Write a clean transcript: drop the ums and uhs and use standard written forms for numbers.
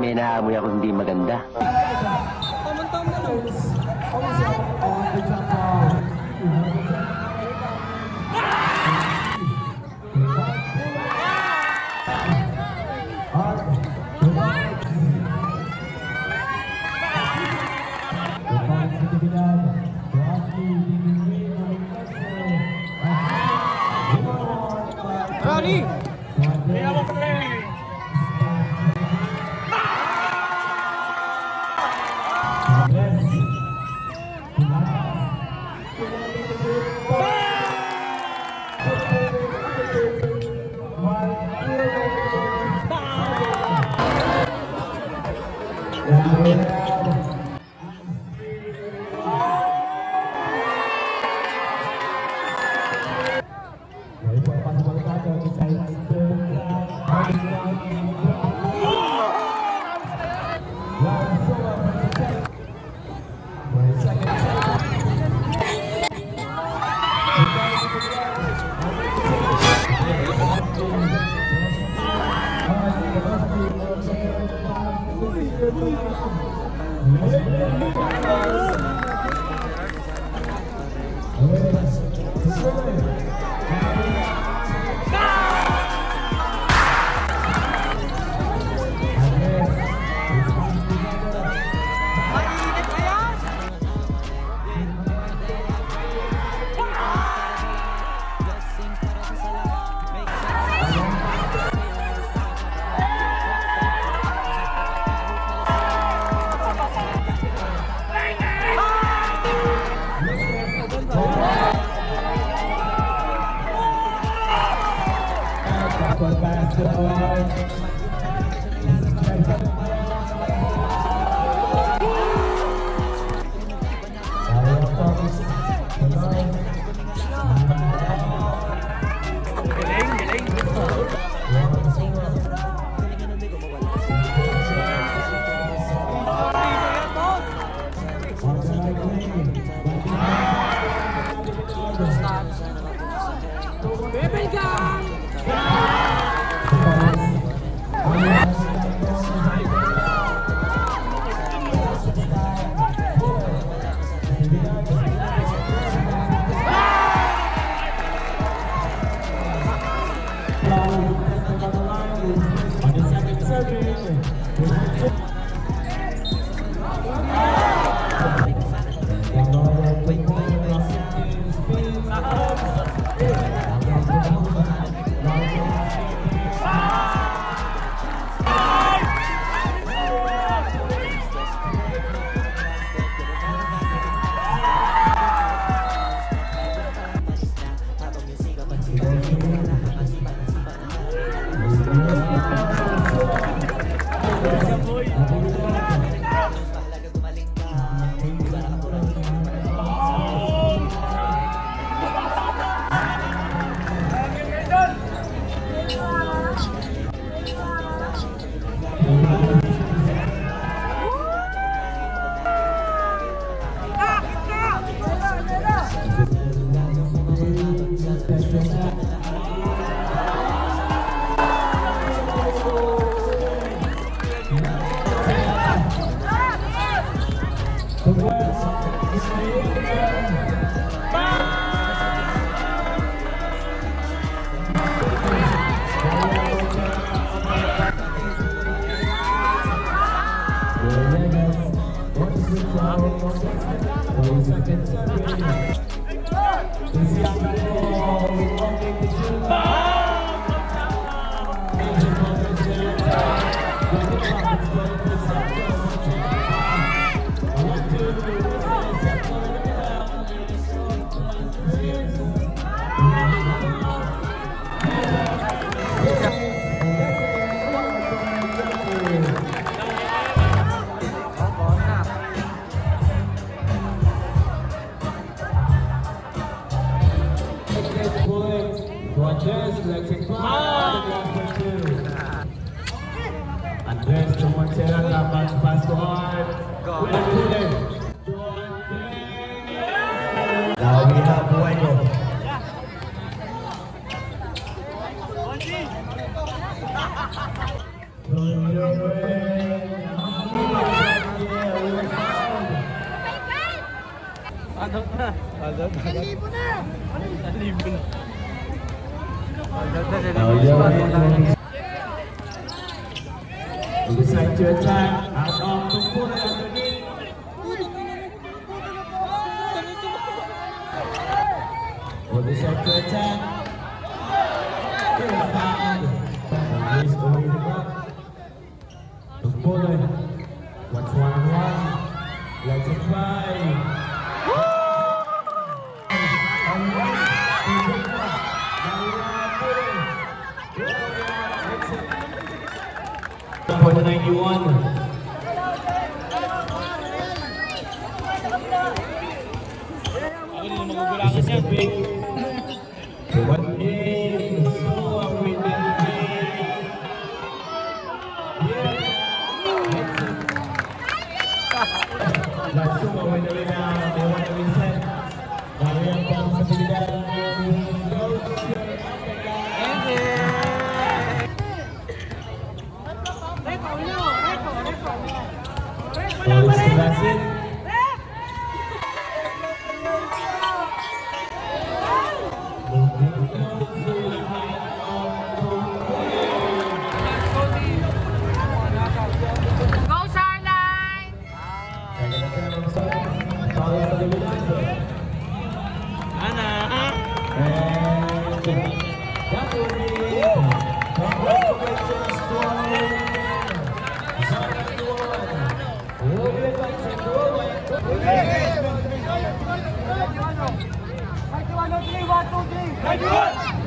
may naamoy ako hindi maganda. Tama-tama lang. Rani! Kaya mo pa rin! Andres Montera laban Pasuan. Lawi na buhay mo. Bonji! Libo na! Libo na. Now Johan will decide to attack out of the corner underneath. Will decide to attack. Here's found. Release away the ball. The bowler. What's 1-1? Let's try. For the 91. This is the big. So what is so with the Latsuma with the rebound. They want to reset. Marian comes to the that's it. Go, Starline! Ana! One, two, three.